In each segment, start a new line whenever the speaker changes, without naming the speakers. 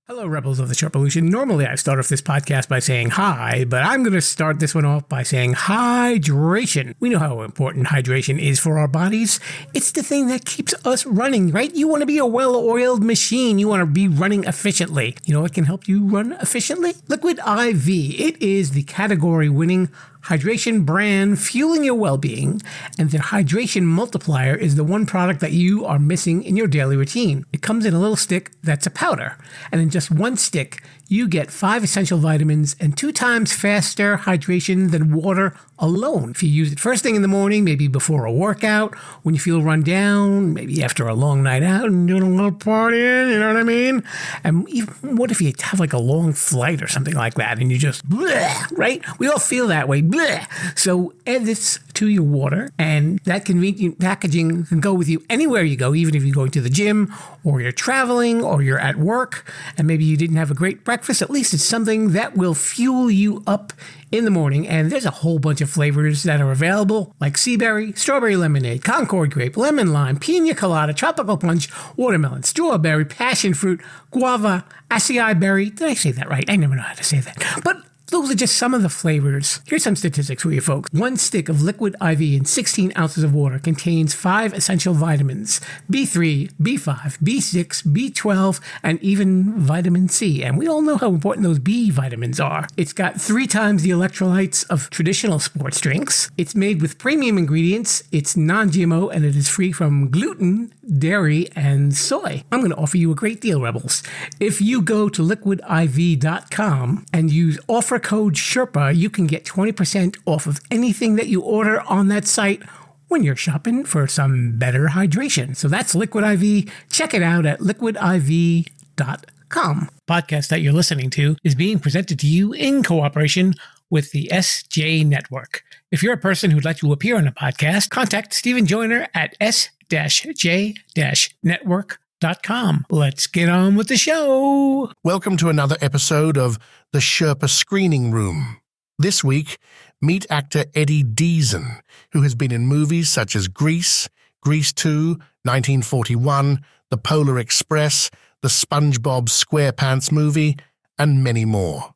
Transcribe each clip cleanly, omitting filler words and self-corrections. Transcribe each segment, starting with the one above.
Hello, Rebels of the Sherpa Revolution. Normally, I start off this podcast by saying hi, but I'm going to start this one off by saying hydration. We know how important hydration is for our bodies. It's the thing that keeps us running, right? You want to be a well-oiled machine. You want to be running efficiently. You know what can help you run efficiently? Liquid IV. It is the category-winning hydration brand fueling your well-being, and the hydration multiplier is the one product that you are missing in your daily routine. It comes in a little stick that's a powder, and in just one stick, you get 5 essential vitamins and 2 times faster hydration than water alone. If you use it first thing in the morning, maybe before a workout, when you feel run down, maybe after a long night out and doing a little partying, you know what I mean? And even what if you have like a long flight or something like that and you just bleh, right? We all feel that way. Bleh. So add this to your water, and that convenient packaging can go with you anywhere you go, even if you're going to the gym or you're traveling or you're at work and maybe you didn't have a great breakfast. At least it's something that will fuel you up in the morning. And there's a whole bunch of flavors that are available, like sea berry, strawberry lemonade, Concord grape, lemon lime, pina colada, tropical punch, watermelon, strawberry, passion fruit, guava, acai berry. Did I say that right? I never know how to say that. But those are just some of the flavors. Here's some statistics for you folks. 1 stick of liquid IV in 16 ounces of water contains 5 essential vitamins: B3, B5, B6, B12, and even vitamin C. And we all know how important those B vitamins are. It's got 3 times the electrolytes of traditional sports drinks. It's made with premium ingredients. It's non-GMO, and it is free from gluten, dairy, and soy. I'm going to offer you a great deal, Rebels. If you go to liquidiv.com and use offer code SHERPA, you can get 20% off of anything that you order on that site when you're shopping for some better hydration. So that's Liquid IV. Check it out at liquidiv.com. Podcast that you're listening to is being presented to you in cooperation with the SJ Network. If you're a person who'd like to appear on a podcast, contact Stephen Joyner at s-j-network.com. Let's get on with the show.
Welcome to another episode of The Sherpa Screening Room. This week, meet actor Eddie Deezen, who has been in movies such as Grease, Grease 2, 1941, The Polar Express, the SpongeBob SquarePants movie, and many more.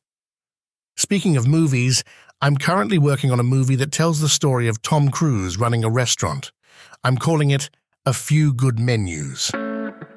Speaking of movies, I'm currently working on a movie that tells the story of Tom Cruise running a restaurant. I'm calling it A Few Good Menus.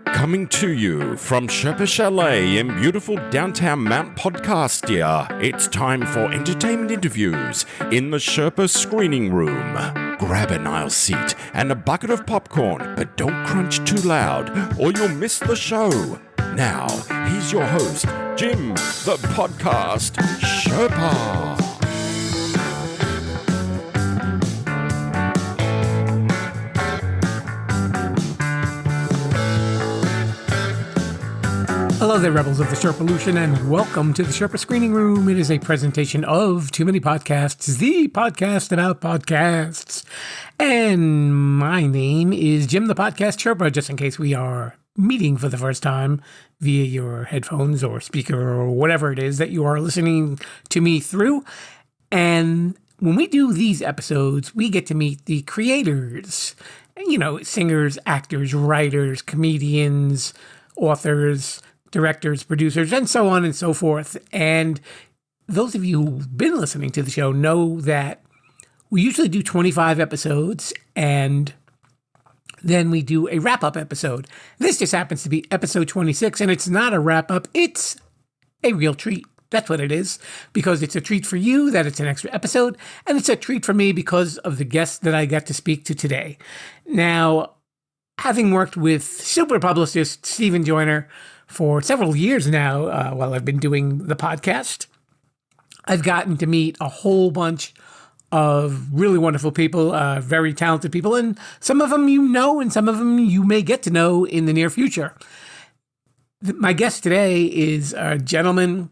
Coming to you from Sherpa Chalet in beautiful downtown Mount Podcastia, it's time for entertainment interviews in the Sherpa Screening Room. Grab an aisle seat and a bucket of popcorn, but don't crunch too loud or you'll miss the show. Now, here's your host, Jim, the Podcast Sherpa.
Hello there, Rebels of the Sherpa Revolution, and welcome to the Sherpa Screening Room. It is a presentation of Too Many Podcasts, the podcast about podcasts. And my name is Jim, the Podcast Sherpa, just in case we are meeting for the first time via your headphones or speaker or whatever it is that you are listening to me through. And when we do these episodes, we get to meet the creators, you know, singers, actors, writers, comedians, authors, directors, producers, and so on and so forth. And those of you who've been listening to the show know that we usually do 25 episodes, and then we do a wrap-up episode. This just happens to be episode 26, and it's not a wrap-up. It's a real treat. That's what it is, because it's a treat for you that it's an extra episode, and it's a treat for me because of the guests that I got to speak to today. Now, having worked with super publicist Stephen Joyner for several years now, while I've been doing the podcast, I've gotten to meet a whole bunch of really wonderful people, very talented people, and some of them you know, and some of them you may get to know in the near future. My guest today is a gentleman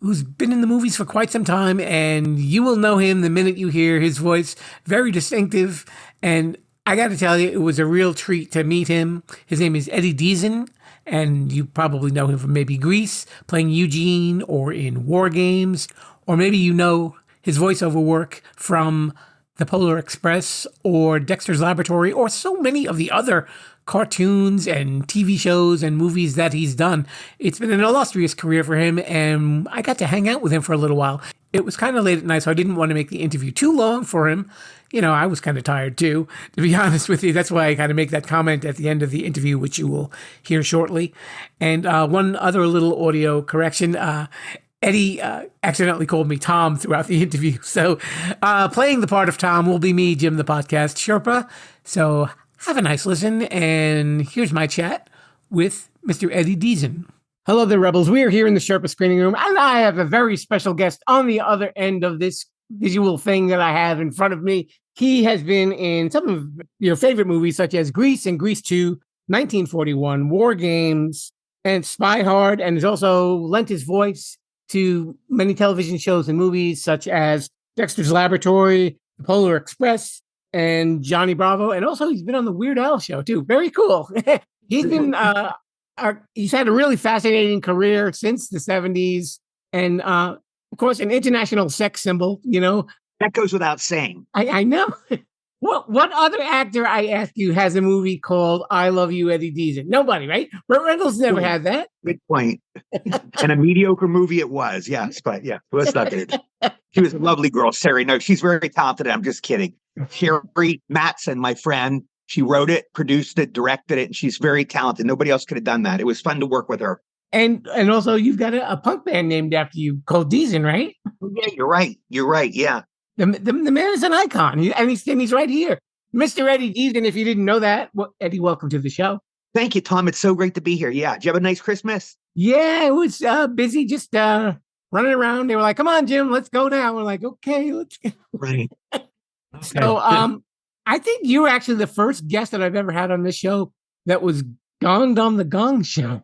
who's been in the movies for quite some time, and you will know him the minute you hear his voice. Very distinctive, and I got to tell you, it was a real treat to meet him. His name is Eddie Deezen, and you probably know him from maybe Grease, playing Eugene, or in War Games, or maybe you know his voiceover work from The Polar Express or Dexter's Laboratory or so many of the other cartoons and TV shows and movies that he's done. It's been an illustrious career for him, and I got to hang out with him for a little while. It was kind of late at night, so I didn't want to make the interview too long for him. I was kind of tired too, to be honest with you. That's why I kind of make that comment at the end of the interview, which you will hear shortly. And one other little audio correction. Eddie accidentally called me Tom throughout the interview. So playing the part of Tom will be me, Jim, the podcast Sherpa. So have a nice listen. And here's my chat with Mr. Eddie Deezen. Hello there, Rebels. We are here in the Sherpa screening room, and I have a very special guest on the other end of this visual thing that I have in front of me. He has been in some of your favorite movies, such as Grease and Grease 2, 1941, War Games, and Spy Hard, and has also lent his voice to many television shows and movies, such as Dexter's Laboratory, The Polar Express, and Johnny Bravo. And also, he's been on the Weird Al show, too. Very cool. He's been... he's had a really fascinating career since the 70s. And, of course, an international sex symbol,
That goes without saying.
I know. What other actor, I ask you, has a movie called I Love You, Eddie Deezen? Nobody, right? Burt Reynolds never had that.
Good point. And a mediocre movie it was, yes. But yeah, let's not get it. She was a lovely girl, Sari. No, she's very talented. I'm just kidding. Sherry Matson, my friend, she wrote it, produced it, directed it, and she's very talented. Nobody else could have done that. It was fun to work with her.
And also, you've got a punk band named after you called Deezen, right?
Yeah, you're right. You're right. Yeah.
The man is an icon, and he's right here. Mr. Eddie Deezen, if you didn't know that. Well, Eddie, welcome to the show.
Thank you, Tom. It's so great to be here. Yeah. Did you have a nice Christmas?
Yeah, it was busy, just running around. They were like, come on, Jim, let's go now. We're like, okay, let's go.
Right.
So I think you were actually the first guest that I've ever had on this show that was gonged on the Gong Show.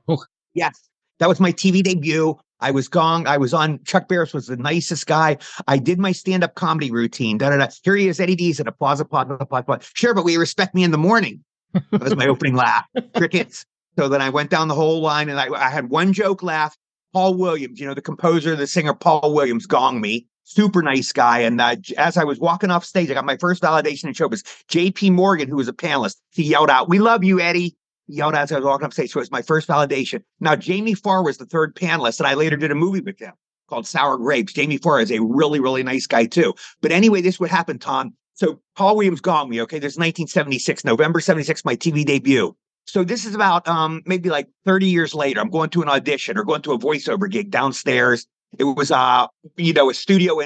Yes. That was my TV debut. I was gonged. I was on. Chuck Barris was the nicest guy. I did my stand-up comedy routine. Here he is, Eddie Deezen. Applause, applause, applause, applause. Sure, but will you respect me in the morning? That was my opening laugh. Crickets. So then I went down the whole line, and I had one joke laugh. Paul Williams, the composer, the singer, Paul Williams, gonged me. Super nice guy. And as I was walking off stage, I got my first validation in show. It was J.P. Morgan, who was a panelist. He yelled out, "We love you, Eddie." He yelled out as I was walking off stage. So it was my first validation. Now, Jamie Farr was the third panelist, and I later did a movie with him called Sour Grapes. Jamie Farr is a really, really nice guy, too. But anyway, this would happen, Tom. So Paul Williams gonged me, okay? This is 1976, November 76, my TV debut. So this is about maybe like 30 years later. I'm going to an audition or going to a voiceover gig downstairs. It was, a studio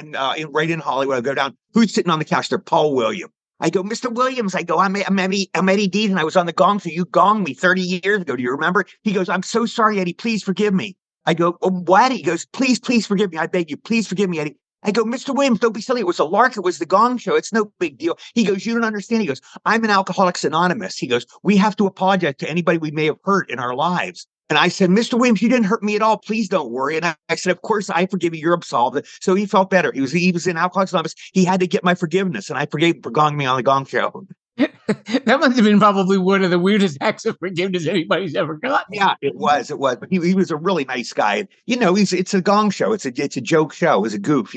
right in Hollywood. I go down. Who's sitting on the couch there? Paul Williams. I go, Mr. Williams. I go, I'm Eddie Deezen. I was on the Gong Show. You gonged me 30 years ago. Do you remember? He goes, I'm so sorry, Eddie. Please forgive me. I go, what? He goes, please forgive me. I beg you. Please forgive me, Eddie. I go, Mr. Williams, don't be silly. It was a lark. It was the Gong Show. It's no big deal. He goes, you don't understand. He goes, I'm an Alcoholics Anonymous. He goes, we have to apologize to anybody we may have hurt in our lives. And I said, Mr. Williams, you didn't hurt me at all. Please don't worry. And I said, of course, I forgive you. You're absolved. So he felt better. He was in Alcoholics Anonymous. He had to get my forgiveness. And I forgave him for gonging me on the Gong Show.
That must have been probably one of the weirdest acts of forgiveness anybody's ever got.
Yeah, it was. But he was a really nice guy. It's a Gong Show. It's a joke show. It's a goof,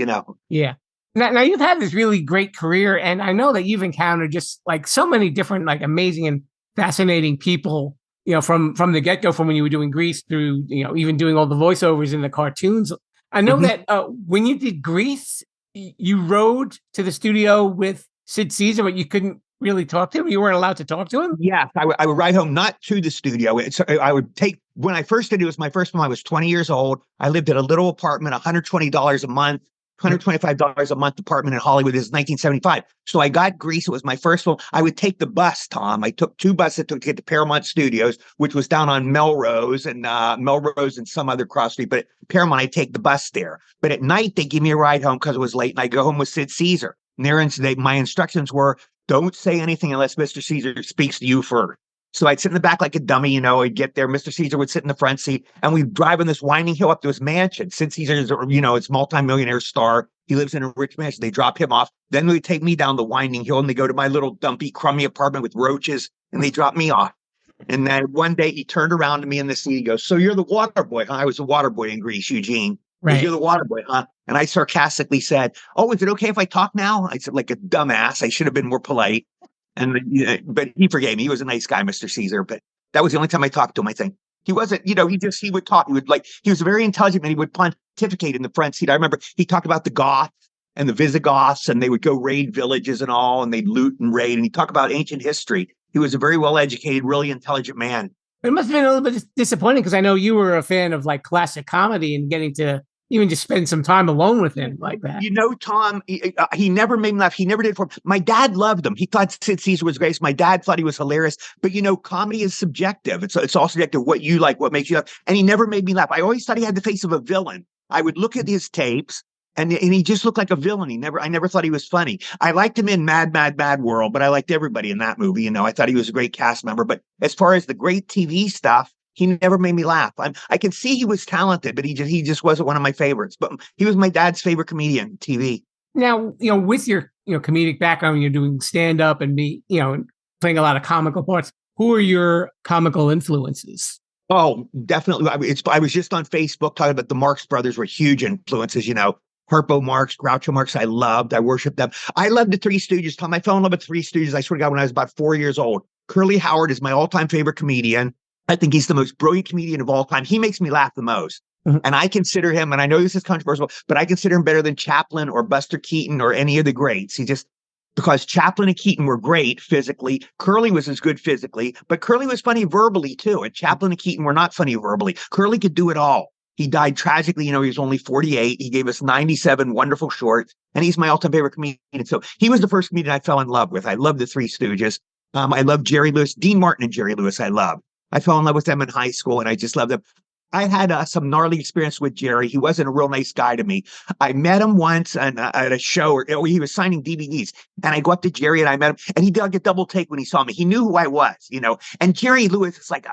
Yeah. Now you've had this really great career, and I know that you've encountered just like so many different, like amazing and fascinating people, from the get-go, from when you were doing Grease through, even doing all the voiceovers in the cartoons. I know that when you did Grease, you rode to the studio with Sid Caesar, but you couldn't really talk to him. You weren't allowed to talk to him.
Yes, I would ride home, not to the studio. I would take, when I first did it, was my first one. I was 20 years old. I lived at a little apartment, $120 a month. $125 a month apartment in Hollywood. This is 1975. So I got Grease. It was my first one. I would take the bus, Tom. I took two buses to get to Paramount Studios, which was down on Melrose and some other cross street. But at Paramount, I take the bus there. But at night, they give me a ride home because it was late, and I go home with Sid Caesar. And my instructions were, don't say anything unless Mr. Caesar speaks to you first. So I'd sit in the back like a dummy, I'd get there. Mr. Caesar would sit in the front seat, and we'd drive on this winding hill up to his mansion. Sid Caesar is, it's multimillionaire star. He lives in a rich mansion. They drop him off. Then they take me down the winding hill, and they go to my little dumpy, crummy apartment with roaches, and they drop me off. And then one day he turned around to me in the seat. He goes, so you're the water boy, huh? I was the water boy in Grease, Eugene.
Right.
You're the water boy, huh? And I sarcastically said, "Oh, is it okay if I talk now?" I said, like a dumbass. I should have been more polite. And but he forgave me. He was a nice guy, Mr. Caesar. But that was the only time I talked to him. I think he wasn't. He would talk. He was a very intelligent man. He would pontificate in the front seat. I remember he talked about the Goths and the Visigoths, and they would go raid villages and all, and they'd loot and raid. And he talked about ancient history. He was a very well educated, really intelligent man.
It must have been a little bit disappointing because I know you were a fan of like classic comedy and getting to even just spend some time alone with him like that.
Tom, he never made me laugh. He never did for him. My dad loved him. He thought Sid Caesar was great. My dad thought he was hilarious. But, comedy is subjective. It's all subjective, what you like, what makes you laugh. And he never made me laugh. I always thought he had the face of a villain. I would look at his tapes and he just looked like a villain. I never thought he was funny. I liked him in Mad, Mad, Mad World, but I liked everybody in that movie. I thought he was a great cast member. But as far as the great TV stuff, he never made me laugh. I can see he was talented, but he just wasn't one of my favorites. But he was my dad's favorite comedian, TV.
Now, with your comedic background, you're doing stand up and playing a lot of comical parts. Who are your comical influences?
Oh, definitely. I was just on Facebook talking about the Marx Brothers were huge influences. Harpo Marx, Groucho Marx. I worshiped them. I loved the Three Stooges. Tom, I fell in love with Three Stooges. I swear to God, when I was about 4 years old. Curly Howard is my all-time favorite comedian. I think he's the most brilliant comedian of all time. He makes me laugh the most. Mm-hmm. And I consider him, and I know this is controversial, but I consider him better than Chaplin or Buster Keaton or any of the greats. Because Chaplin and Keaton were great physically. Curly was as good physically, but Curly was funny verbally too. And Chaplin and Keaton were not funny verbally. Curly could do it all. He died tragically. He was only 48. He gave us 97 wonderful shorts, and he's my all-time favorite comedian. So he was the first comedian I fell in love with. I love the Three Stooges. I love Jerry Lewis, Dean Martin and Jerry Lewis. I fell in love with them in high school, and I just loved them. I had some gnarly experience with Jerry. He wasn't a real nice guy to me. I met him once at a show, he was signing DVDs, and I go up to Jerry and I met him, and he did like a double take when he saw me. He knew who I was, and Jerry Lewis is like,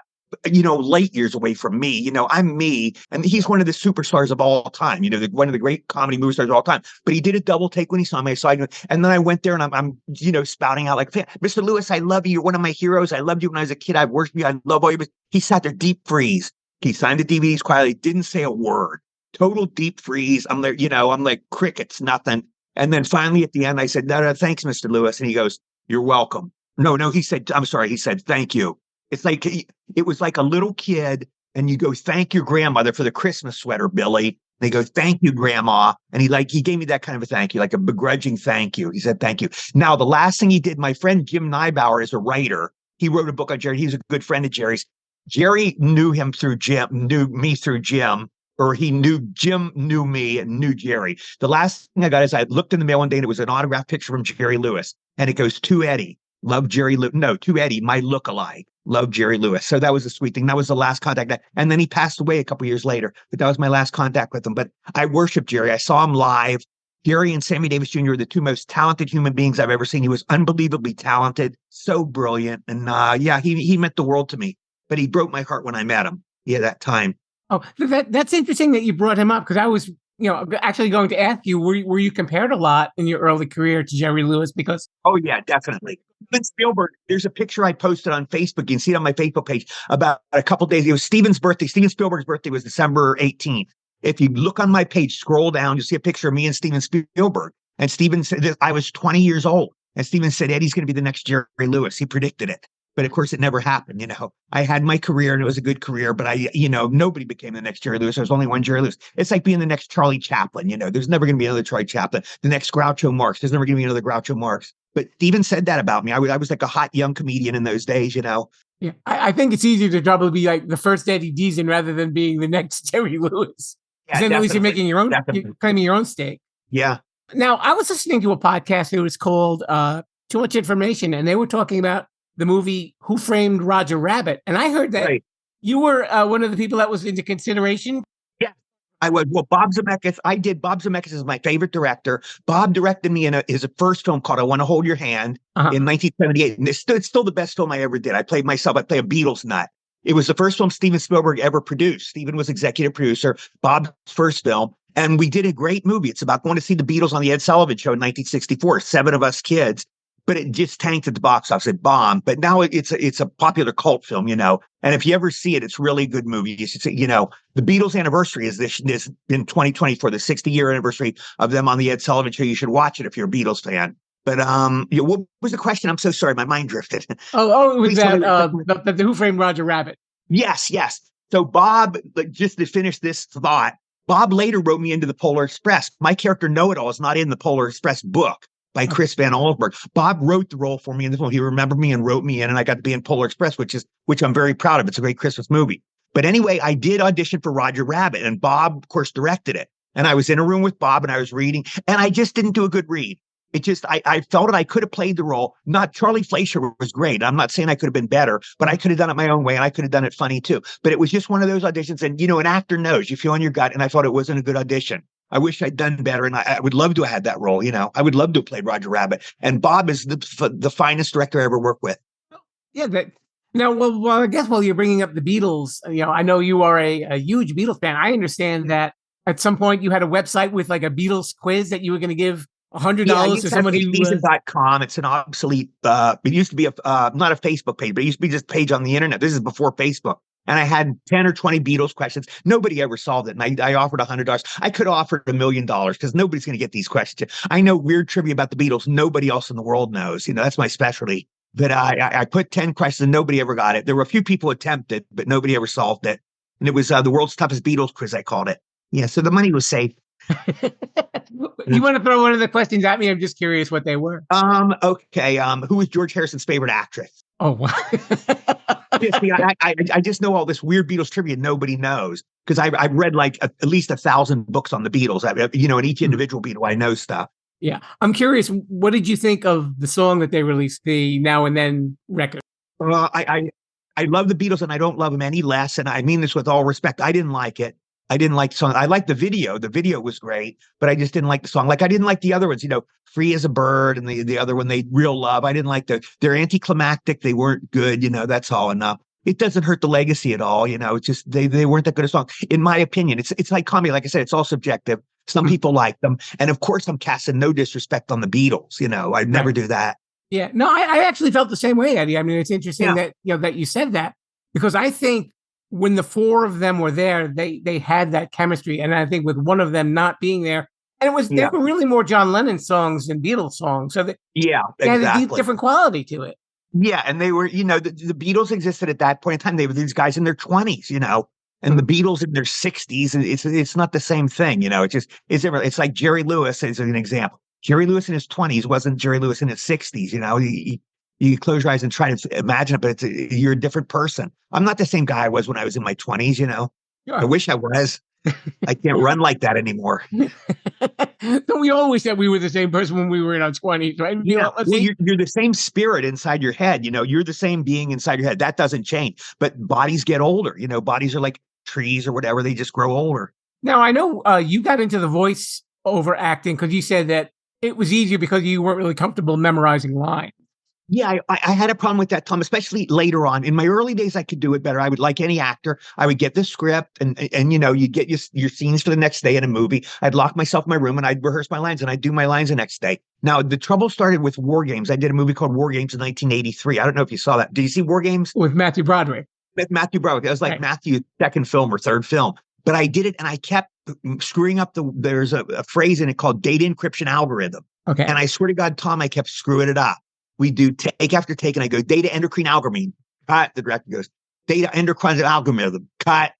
light years away from me. I'm me, and he's one of the superstars of all time, one of the great comedy movie stars of all time. But he did a double take when he saw me. I saw him, and then I went there and I'm spouting out like, "Mr. Lewis, I love you. You're one of my heroes. I loved you when I was a kid. I've worshipped you. I love all you." He sat there, deep freeze. He signed the DVDs quietly, didn't say a word. Total deep freeze. I'm there, I'm like crickets, nothing. And then finally at the end, I said, "No, thanks, Mr. Lewis." And he goes, "You're welcome." No, he said, "I'm sorry." He said, "Thank you." It's like, it was like a little kid, and you go, "Thank your grandmother for the Christmas sweater, Billy." And they go, "Thank you, Grandma." And he gave me that kind of a thank you, like a begrudging thank you. He said, "Thank you." Now, the last thing he did, my friend Jim Neibauer is a writer. He wrote a book on Jerry. He's a good friend of Jerry's. Jerry knew me through Jim, or Jim knew me and knew Jerry. The last thing I got is I looked in the mail one day and it was an autographed picture from Jerry Lewis. And it goes, "To Eddie, love Jerry Lewis." No, "To Eddie, my lookalike, love Jerry Lewis." So that was a sweet thing. That was the last contact. And then he passed away a couple years later. But that was my last contact with him. But I worship Jerry. I saw him live. Jerry and Sammy Davis Jr. are the two most talented human beings I've ever seen. He was unbelievably talented, so brilliant. And he meant the world to me. But he broke my heart when I met him. That time.
Oh, that's interesting that you brought him up, because I was, actually going to ask you, were you compared a lot in your early career to Jerry Lewis? Because
oh yeah, definitely. Steven Spielberg. There's a picture I posted on Facebook. You can see it on my Facebook page about a couple days. It was Steven's birthday. Steven Spielberg's birthday was December 18th. If you look on my page, scroll down, you'll see a picture of me and Steven Spielberg. And Steven said that I was 20 years old. And Steven said, "Eddie's going to be the next Jerry Lewis." He predicted it. But of course, it never happened. I had my career and it was a good career, but nobody became the next Jerry Lewis. There was only one Jerry Lewis. It's like being the next Charlie Chaplin. There's never going to be another Charlie Chaplin. The next Groucho Marx. There's never going to be another Groucho Marx. But Steven said that about me. I was like a hot young comedian in those days,
Yeah, I think it's easier to probably be like the first Eddie Deezen rather than being the next Jerry Lewis.
Yeah,
then at least you're making your own, you're claiming your own stake.
Yeah.
Now, I was listening to a podcast. It was called Too Much Information, and they were talking about the movie Who Framed Roger Rabbit. And I heard that you were one of the people that was into consideration.
Yeah, I was. Well, Bob Zemeckis, Bob Zemeckis is my favorite director. Bob directed me in his first film called I Want to Hold Your Hand in 1978. And it's still the best film I ever did. I played myself. I played a Beatles nut. It was the first film Steven Spielberg ever produced. Steven was executive producer, Bob's first film. And we did a great movie. It's about going to see the Beatles on the Ed Sullivan Show in 1964, 7 of us kids. but it just tanked at the box office. It bombed, but now it's a popular cult film, you know. And if you ever see it, it's really a good movie. You should see, you know, the Beatles anniversary is this in 2024, the 60-year anniversary of them on the Ed Sullivan Show. You should watch it if you're a Beatles fan. But what was the question? I'm so sorry, my mind drifted.
It was that the Who Framed Roger Rabbit.
Yes. So Bob, just to finish this thought, Bob later wrote me into the Polar Express. My character Know-It-All is not in the Polar Express book by Chris Van Allsburg. Bob wrote the role for me in this one. He remembered me and wrote me in, and I got to be in Polar Express, which I'm very proud of. It's a great Christmas movie. But anyway, I did audition for Roger Rabbit, and Bob, of course, directed it. And I was in a room with Bob, and I was reading, and I just didn't do a good read. It just, I felt that I could have played the role. Not Charlie Fleischer was great. I'm not saying I could have been better, but I could have done it my own way, and I could have done it funny too. But it was just one of those auditions. And, you know, an actor knows, you feel in your gut, and I thought it wasn't a good audition. I wish I'd done better, and I would love to have had that role, you know. I would love to have played Roger Rabbit. And Bob is the finest director I ever worked with.
Yeah, well, I guess while you're bringing up the Beatles, you know, I know you are a huge Beatles fan. I understand that at some point you had a website with like a Beatles quiz that you were going to give $100 to somebody.
Deezen.com. It's an obsolete. It used to be not a Facebook page, but it used to be just a page on the internet. This is before Facebook. And I had 10 or 20 Beatles questions. Nobody ever solved it. And I offered $100. I could have offered $1 million because nobody's going to get these questions. I know weird trivia about the Beatles. Nobody else in the world knows. You know, that's my specialty. But I put 10 questions and nobody ever got it. There were a few people attempted, but nobody ever solved it. And it was the world's toughest Beatles quiz, I called it. Yeah, so the money was safe.
You want to throw one of the questions at me? I'm just curious what they were.
Okay. Who was George Harrison's favorite actress?
Oh, wow.
I just know all this weird Beatles trivia nobody knows because I've read like at least 1,000 books on the Beatles. You know, in each individual Beatle, I know stuff.
Yeah. I'm curious, what did you think of the song that they released, the Now and Then record?
I love the Beatles and I don't love them any less. And I mean this with all respect. I didn't like it. I didn't like the song. I liked the video. The video was great, but I just didn't like the song. Like I didn't like the other ones, you know, Free as a Bird and the other one, they Real Love. I didn't like they're anticlimactic. They weren't good. You know, that's all enough. It doesn't hurt the legacy at all. You know, it's just, they weren't that good a song. In my opinion, it's like comedy. Like I said, it's all subjective. Some people like them. And of course I'm casting no disrespect on the Beatles. You know, I'd never do that.
Yeah, no, I actually felt the same way, Eddie. I mean, it's interesting that, you know, that you said that because I think when the four of them were there, they had that chemistry. And I think with one of them not being there, and they were really more John Lennon songs than Beatles songs. So they had a different quality to it.
Yeah. And they were, you know, the Beatles existed at that point in time. They were these guys in their 20s, you know, and the Beatles in their 60s. And it's not the same thing, you know, it's like Jerry Lewis is an example. Jerry Lewis in his 20s wasn't Jerry Lewis in his 60s, you know, you close your eyes and try to imagine it, but you're a different person. I'm not the same guy I was when I was in my 20s, you know. Sure. I wish I was. I can't run like that anymore.
We always said we were the same person when we were in our 20s, right?
Yeah. You're the same spirit inside your head. You know, you're the same being inside your head. That doesn't change. But bodies get older. You know, bodies are like trees or whatever. They just grow older.
Now, I know you got into the voice over acting because you said that it was easier because you weren't really comfortable memorizing lines.
Yeah, I had a problem with that, Tom, especially later on. In my early days, I could do it better. I would, like any actor, I would get the script and you know, you get your scenes for the next day in a movie. I'd lock myself in my room and I'd rehearse my lines and I'd do my lines the next day. Now, the trouble started with War Games. I did a movie called War Games in 1983. I don't know if you saw that. Did you see War Games?
With Matthew Broderick.
With Matthew Broderick. It was like Matthew's second film or third film. But I did it and I kept screwing up there's a phrase in it called data encryption algorithm. Okay. And I swear to God, Tom, I kept screwing it up. We do take after take, and I go, data endocrine algorithm. Cut. The director goes, data endocrine algorithm. Cut.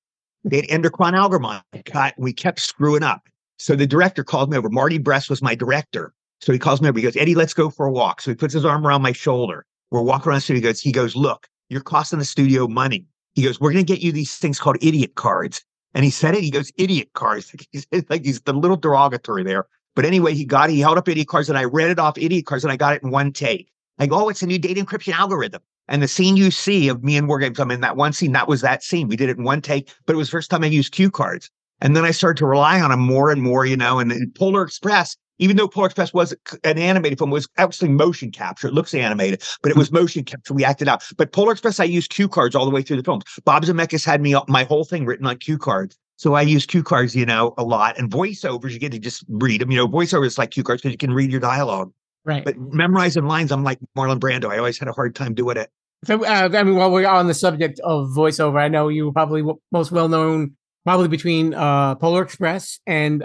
Data endocrine algorithm. Cut. And we kept screwing up. So the director called me over. Marty Bress was my director. So he calls me over. He goes, Eddie, let's go for a walk. So he puts his arm around my shoulder. We're walking around the studio. He goes, look, you're costing the studio money. He goes, we're going to get you these things called idiot cards. And he said it. He goes, idiot cards. He's the little derogatory there. But anyway, he held up idiot cards and I read it off idiot cards and I got it in one take. I go, oh, it's a new data encryption algorithm. And the scene you see of me in War Games, I'm in that one scene, that was that scene. We did it in one take, but it was the first time I used cue cards. And then I started to rely on them more and more, you know, and Polar Express, even though Polar Express was an animated film, was actually motion capture. It looks animated, but it was motion capture. We acted out. But Polar Express, I used cue cards all the way through the films. Bob Zemeckis had my whole thing written on cue cards. So I use cue cards, you know, a lot. And voiceovers, you get to just read them. You know, voiceovers is like cue cards because you can read your dialogue.
Right.
But memorizing lines, I'm like Marlon Brando. I always had a hard time doing it.
So, while we're on the subject of voiceover, I know you were probably most well known, probably between Polar Express and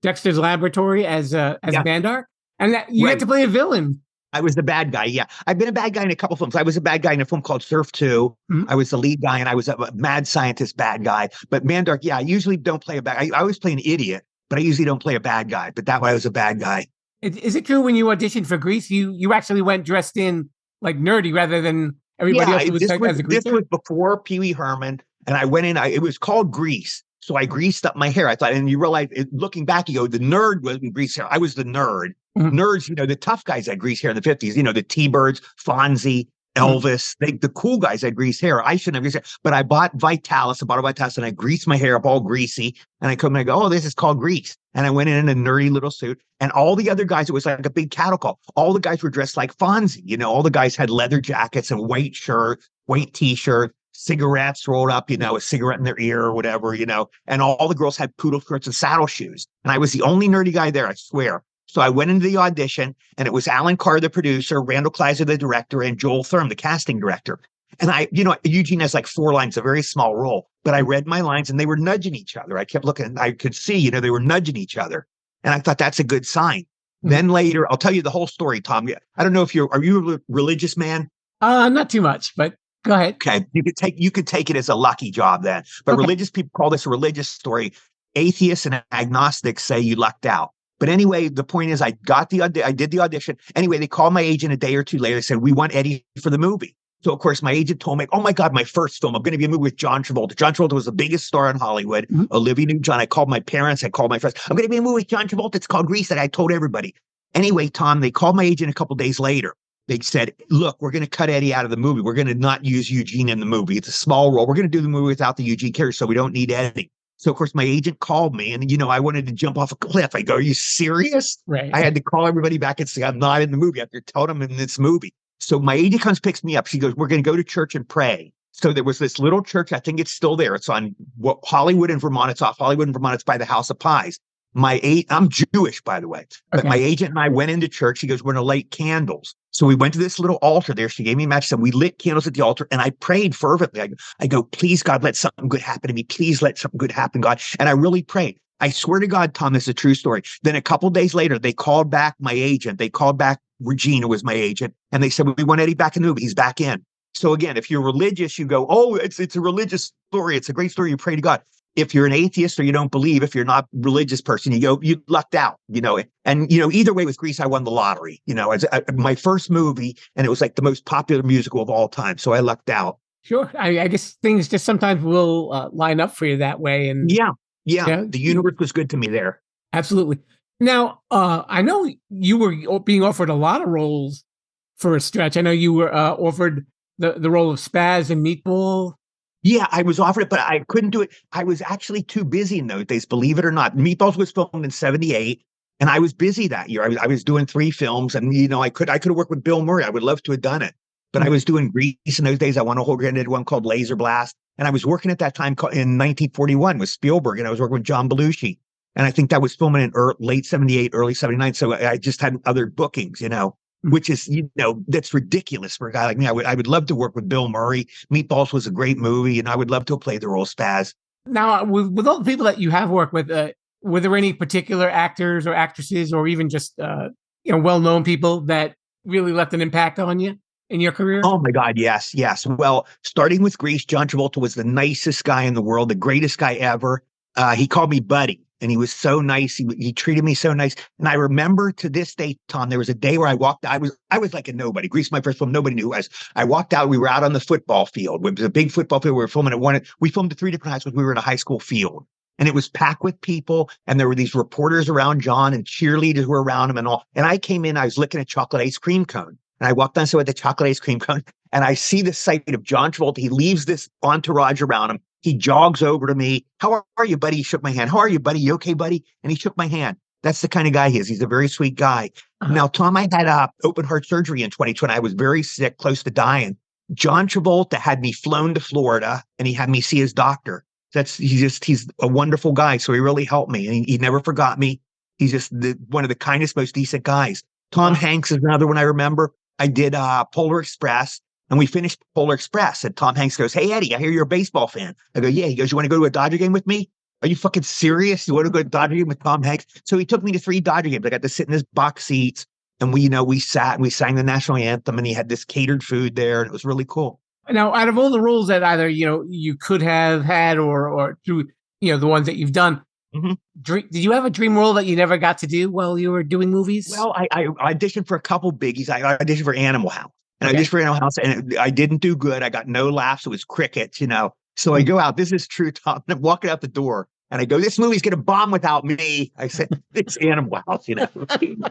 Dexter's Laboratory as Mandark, and that you
Right.
get to play a villain.
I was the bad guy. Yeah. I've been a bad guy in a couple films. I was a bad guy in a film called Surf 2.
Mhm.
I was the lead guy and I was a mad scientist bad guy. But Mandark, yeah, I usually don't play a bad guy. I always play an idiot, but I usually don't play a bad guy. But that way I was a bad guy.
Is it true when you auditioned for Grease, you actually went dressed in like nerdy rather than everybody else who was as a
this
greaser?
was before Pee Wee Herman. And I went in, it was called Grease. So I greased up my hair. I thought, and you realize, looking back, you go, the nerd wasn't grease hair. I was the nerd.
Mhm.
Nerds, the tough guys had grease hair in the 50s, the T-Birds, Fonzie, Elvis, the cool guys had grease hair. I shouldn't have grease hair. But I bought Vitalis, and I greased my hair up all greasy. And I come and I go, oh, this is called Grease. And I went in a nerdy little suit. And all the other guys, it was like a big cattle call. All the guys were dressed like Fonzie. All the guys had leather jackets and white shirts, white T-shirt, cigarettes rolled up, a cigarette in their ear or whatever, and all the girls had poodle skirts and saddle shoes. And I was the only nerdy guy there, I swear. So I went into the audition and it was Alan Carr, the producer, Randall Kleiser, the director, and Joel Thurm, the casting director. And Eugene has like 4 lines, a very small role, but I read my lines and they were nudging each other. I kept looking, I could see, they were nudging each other. And I thought that's a good sign. Mm-hmm. Then later, I'll tell you the whole story, Tom. I don't know if are you a religious man?
Not too much, but go ahead.
Okay. You could take it as a lucky job then. But religious people call this a religious story. Atheists and agnostics say you lucked out. But anyway, the point is I did the audition. Anyway, they called my agent a day or two later. They said, we want Eddie for the movie. So, of course, my agent told me, oh, my God, my first film, I'm going to be in a movie with John Travolta. John Travolta was the biggest star in Hollywood. Mm-hmm. Olivia Newton-John. I called my parents. I called my friends. I'm going to be in a movie with John Travolta. It's called Grease. And I told everybody. Anyway, Tom, they called my agent a couple days later. They said, look, we're going to cut Eddie out of the movie. We're going to not use Eugene in the movie. It's a small role. We're going to do the movie without the Eugene character, so we don't need Eddie. So, of course, my agent called me and, I wanted to jump off a cliff. I go, are you serious?
Right.
I had to call everybody back and say, I'm not in the movie. After telling them I'm in this movie. So my agent comes, picks me up. She goes, we're going to go to church and pray. So there was this little church. I think it's still there. It's on Hollywood and Vermont. It's off Hollywood and Vermont. It's by the House of Pies. I'm Jewish, by the way. But my agent and I went into church. She goes, we're going to light candles. So we went to this little altar there. She gave me a match. And we lit candles at the altar. And I prayed fervently. I go, please, God, let something good happen to me. Please let something good happen, God. And I really prayed. I swear to God, Tom, this is a true story. Then a couple of days later, they called back my agent. They called back Regina, was my agent. And they said, we want Eddie back in the movie. He's back in. So again, if you're religious, you go, oh, it's a religious story. It's a great story. You pray to God. If you're an atheist or you don't believe, if you're not a religious person, you go, you lucked out, and, either way with Grease, I won the lottery, as my first movie, and it was like the most popular musical of all time. So I lucked out.
Sure. I guess things just sometimes will line up for you that way. And
yeah. The universe was good to me there.
Absolutely. Now, I know you were being offered a lot of roles for a stretch. I know you were offered the role of Spaz in Meatball.
Yeah, I was offered it, but I couldn't do it. I was actually too busy in those days, believe it or not. Meatballs was filmed in 78, and I was busy that year. I was doing 3 films, and, I could have worked with Bill Murray. I would love to have done it. But I was doing Grease in those days. I won a whole granted one called Laser Blast. And I was working at that time in 1941 with Spielberg, and I was working with John Belushi. And I think that was filming in late 78, early 79. So I just had other bookings, which is, that's ridiculous for a guy like me. I would love to work with Bill Murray. Meatballs was a great movie, and I would love to play the role of Spaz.
Now, with all the people that you have worked with, were there any particular actors or actresses or even just, well-known people that really left an impact on you in your career?
Oh, my God, yes. Well, starting with Grease, John Travolta was the nicest guy in the world, the greatest guy ever. He called me buddy. And he was so nice. He treated me so nice. And I remember to this day, Tom, there was a day where I walked. I was like a nobody. Grease, my first film, nobody knew who I was. I walked out. We were out on the football field. It was a big football field. We were filming at one. We filmed at 3 different high schools. We were in a high school field, and it was packed with people. And there were these reporters around John, and cheerleaders were around him, and all. And I came in. I was licking a chocolate ice cream cone, and I walked on with the chocolate ice cream cone, and I see the sight of John Travolta. He leaves this entourage around him. He jogs over to me. How are you, buddy? He shook my hand. How are you, buddy? You okay, buddy? And he shook my hand. That's the kind of guy he is. He's a very sweet guy. Uh-huh. Now, Tom, I had open heart surgery in 2020. I was very sick, close to dying. John Travolta had me flown to Florida, and he had me see his doctor. He's a wonderful guy. So he really helped me, and he never forgot me. He's just one of the kindest, most decent guys. Tom Hanks is another one I remember. I did Polar Express, and we finished Polar Express. And Tom Hanks goes, "Hey, Eddie, I hear you're a baseball fan." I go, "Yeah." He goes, "You want to go to a Dodger game with me?" Are you fucking serious? You want to go to a Dodger game with Tom Hanks? So he took me to 3 Dodger games. I got to sit in his box seats, and we sat and we sang the national anthem, and he had this catered food there, and it was really cool.
Now, out of all the roles that either, you could have had or through, the ones that you've done, did you have a dream role that you never got to do while you were doing movies?
Well, I auditioned for a couple biggies. I auditioned for Animal House. And I auditioned for Animal House, and I didn't do good. I got no laughs. It was crickets, So I go out. This is true, Tom. I'm walking out the door, and I go, "This movie's going to bomb without me." I said, "It's Animal House, So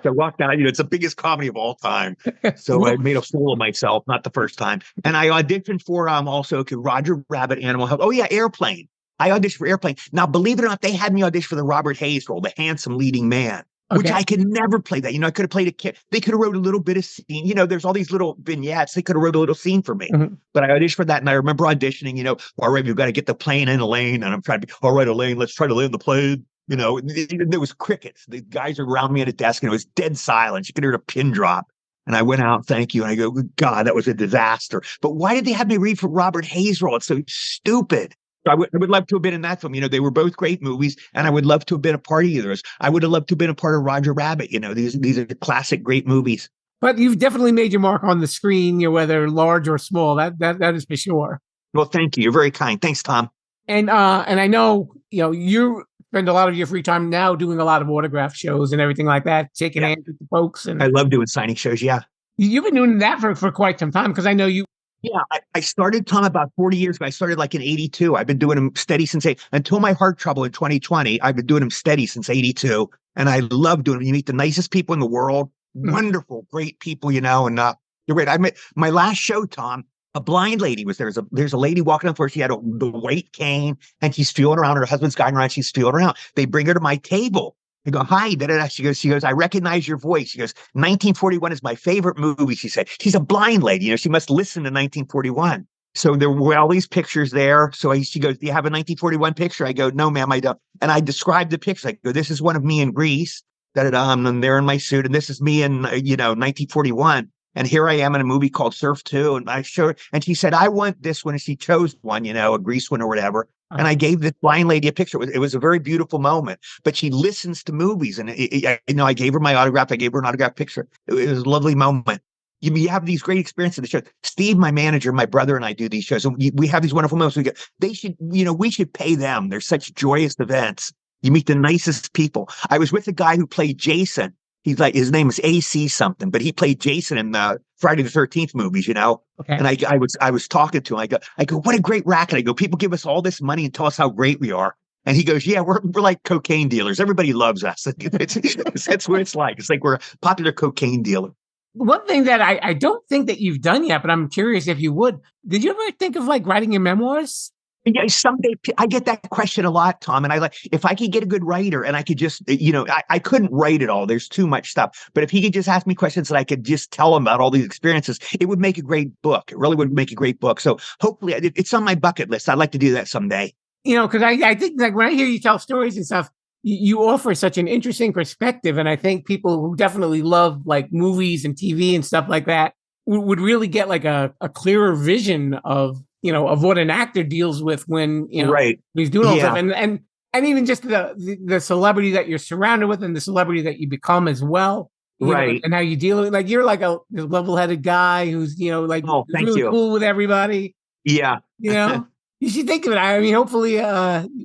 I walked out. It's the biggest comedy of all time. So I made a fool of myself, not the first time. And I auditioned for also Roger Rabbit, Animal House. Oh, yeah, Airplane. I auditioned for Airplane. Now, believe it or not, they had me audition for the Robert Hayes role, the handsome leading man. Which I could never play that. I could have played a kid. They could have wrote a little bit of scene. There's all these little vignettes. They could have wrote a little scene for me. But I auditioned for that. And I remember auditioning, "All right, we've got to get the plane in a lane." And I'm trying to be, "All right, Elaine, let's try to land the plane." There was crickets. The guys are around me at a desk, and it was dead silence. You could hear a pin drop. And I went out, "Thank you." And I go, "God, that was a disaster." But why did they have me read for Robert Hayes' role? It's so stupid. I would love to have been in that film. They were both great movies, and I would love to have been a part of either of those. I would have loved to have been a part of Roger Rabbit. These are classic great movies.
But you've definitely made your mark on the screen, whether large or small. That is for sure.
Well, thank you. You're very kind. Thanks, Tom.
And I know you spend a lot of your free time now doing a lot of autograph shows and everything like that, shaking hands with the folks. And
I love doing signing shows. Yeah,
you've been doing that for quite some time, because I know you.
Yeah, I started, Tom, about 40 years ago. I started like in 82. I've been doing them steady since until my heart trouble in 2020. I've been doing them steady since 82. And I love doing them. You meet the nicest people in the world, wonderful, great people, and you're right. I met my last show, Tom. A blind lady was there. There's a lady walking on the floor. She had the white cane, and she's feeling around. Her husband's guiding around. She's feeling around. They bring her to my table. I go, "Hi, da, da, da." She goes, "I recognize your voice." She goes, "1941 is my favorite movie," she said. She's a blind lady. She must listen to 1941. So there were all these pictures there. So she goes, "Do you have a 1941 picture?" I go, "No, ma'am, I don't." And I described the picture. I go, "This is one of me in Greece. Da, da, da, and they're in my suit. And this is me in, 1941. And here I am in a movie called Surf 2. And I showed her, and she said, "I want this one." And she chose one, a Greece one or whatever. And I gave this blind lady a picture. It was a very beautiful moment. But she listens to movies. And, I gave her my autograph. I gave her an autograph picture. It was a lovely moment. You have these great experiences in the show. Steve, my manager, my brother, and I do these shows. And we have these wonderful moments. We should pay them. They're such joyous events. You meet the nicest people. I was with a guy who played Jason. He's like, his name is AC something, but he played Jason in the Friday the 13th movies, Okay. And I was talking to him. I go, "What a great racket." I go, "People give us all this money and tell us how great we are." And he goes, "Yeah, we're like cocaine dealers. Everybody loves us." That's what it's like. It's like we're a popular cocaine dealer.
One thing that I don't think that you've done yet, but I'm curious if you would. Did you ever think of writing your memoirs?
Yeah, someday I get that question a lot, Tom. And if I could get a good writer and I could just, I couldn't write it all. There's too much stuff. But if he could just ask me questions that I could just tell him about all these experiences, it would make a great book. It really would make a great book. So hopefully it's on my bucket list. I'd like to do that someday.
Because I think when I hear you tell stories and stuff, you offer such an interesting perspective. And I think people who definitely love movies and TV and stuff like that would really get a clearer vision of what an actor deals with when,
right.
He's doing all stuff. And even just the celebrity that you're surrounded with and the celebrity that you become as well.
Right.
And how you deal with it. You're a level-headed guy who's, really cool with everybody.
Yeah.
You should think of it. I mean, hopefully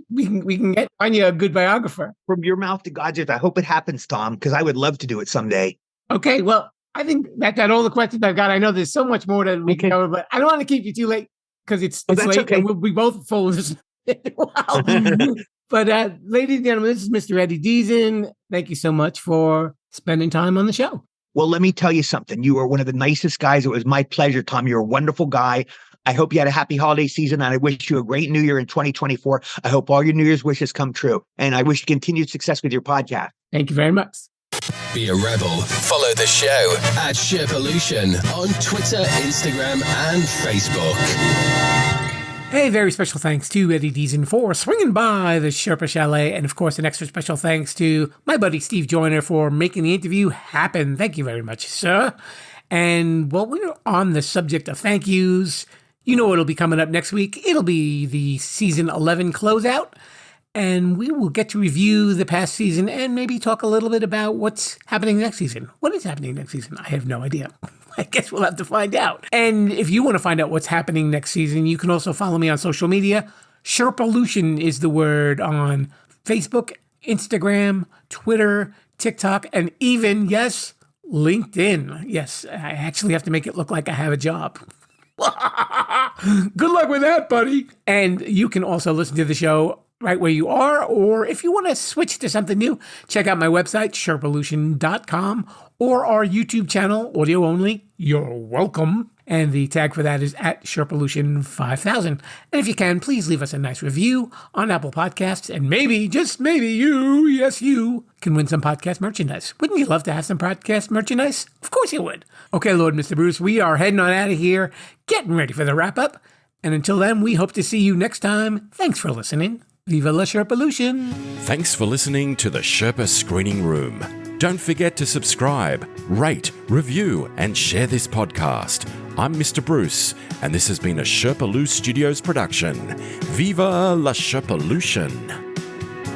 we can find you a good biographer.
From your mouth to God's ears. I hope it happens, Tom, because I would love to do it someday.
Okay. Well, I think that's all the questions I've got. I know there's so much more that we can cover, but I don't want to keep you too late. Because it's late,
okay.
And we'll be both full of this. Wow. But ladies and gentlemen, this is Mr. Eddie Deezen. Thank you so much for spending time on the show.
Well, let me tell you something. You are one of the nicest guys. It was my pleasure, Tom. You're a wonderful guy. I hope you had a happy holiday season, and I wish you a great new year in 2024. I hope all your New Year's wishes come true, and I wish you continued success with your podcast.
Thank you very much.
Be a rebel. Follow the show at Sherpolution on Twitter, Instagram, and Facebook.
A very special thanks to Eddie Deezen for swinging by the Sherpa Chalet. And of course, an extra special thanks to my buddy Steve Joyner for making the interview happen. Thank you very much, sir. And while we're on the subject of thank yous, you know what'll be coming up next week. It'll be the season 11 closeout. And we will get to review the past season and maybe talk a little bit about what's happening next season. What is happening next season? I have no idea. I guess we'll have to find out. And if you want to find out what's happening next season, you can also follow me on social media. Sherpalution is the word on Facebook, Instagram, Twitter, TikTok, and even, yes, LinkedIn. Yes, I actually have to make it look like I have a job. Good luck with that, buddy. And you can also listen to the show right where you are, or if you want to switch to something new, check out my website, sherpalution.com, or our YouTube channel, audio only. You're welcome. And the tag for that is at Sherpalution5000. And if you can, please leave us a nice review on Apple Podcasts, and maybe, just maybe, you can win some podcast merchandise. Wouldn't you love to have some podcast merchandise? Of course you would. Okay, Lord Mr. Bruce, we are heading on out of here, getting ready for the wrap-up. And until then, we hope to see you next time. Thanks for listening. Viva la Sherpalution!
Thanks for listening to the Sherpa Screening Room. Don't forget to subscribe, rate, review, and share this podcast. I'm Mr. Bruce, and this has been a Sherpaloo Studios production. Viva la Sherpalution!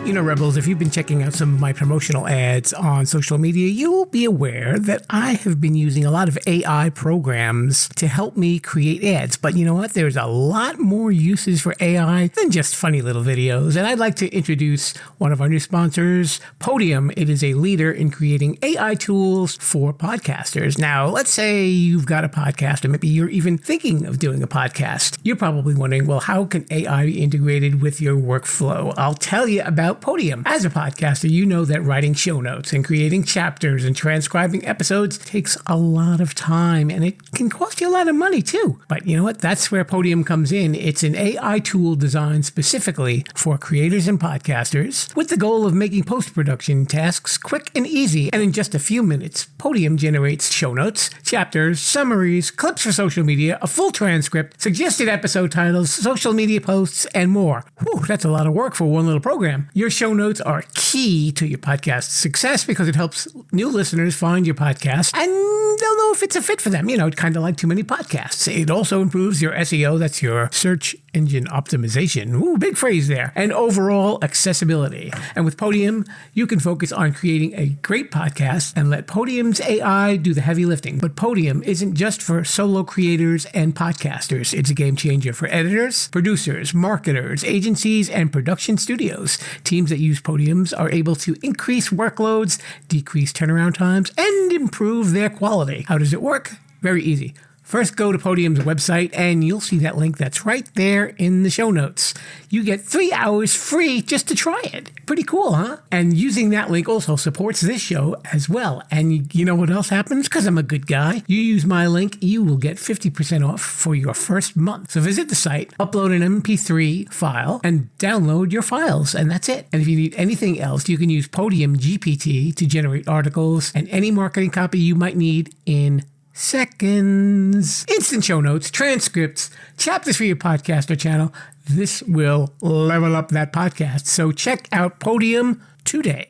You know, Rebels, if you've been checking out some of my promotional ads on social media, you'll be aware that I have been using a lot of AI programs to help me create ads. But you know what? There's a lot more uses for AI than just funny little videos. And I'd like to introduce one of our new sponsors, Podium. It is a leader in creating AI tools for podcasters. Now, let's say you've got a podcast, or maybe you're even thinking of doing a podcast. You're probably wondering, well, how can AI be integrated with your workflow? I'll tell you about Podium. As a podcaster, you know that writing show notes and creating chapters and transcribing episodes takes a lot of time, and it can cost you a lot of money too. But you know what? That's where Podium comes in. It's an AI tool designed specifically for creators and podcasters with the goal of making post-production tasks quick and easy. And in just a few minutes, Podium generates show notes, chapters, summaries, clips for social media, a full transcript, suggested episode titles, social media posts, and more. Whew, that's a lot of work for one little program. Your show notes are key to your podcast's success because it helps new listeners find your podcast and they'll know if it's a fit for them. You know, kind of like too many podcasts. It also improves your SEO. That's your search engine optimization. Ooh, big phrase there. And overall accessibility. And with Podium, you can focus on creating a great podcast and let Podium's AI do the heavy lifting. But Podium isn't just for solo creators and podcasters. It's a game changer for editors, producers, marketers, agencies, and production studios. Teams that use Podiums are able to increase workloads, decrease turnaround times, and improve their quality. How does it work? Very easy. First, go to Podium's website, and you'll see that link that's right there in the show notes. You get 3 hours free just to try it. Pretty cool, huh? And using that link also supports this show as well. And you know what else happens? Because I'm a good guy. You use my link, you will get 50% off for your first month. So visit the site, upload an MP3 file, and download your files, and that's it. And if you need anything else, you can use Podium GPT to generate articles and any marketing copy you might need in seconds. Instant show notes, transcripts, chapters for your podcast or channel. This will level up that podcast. So check out Podium today.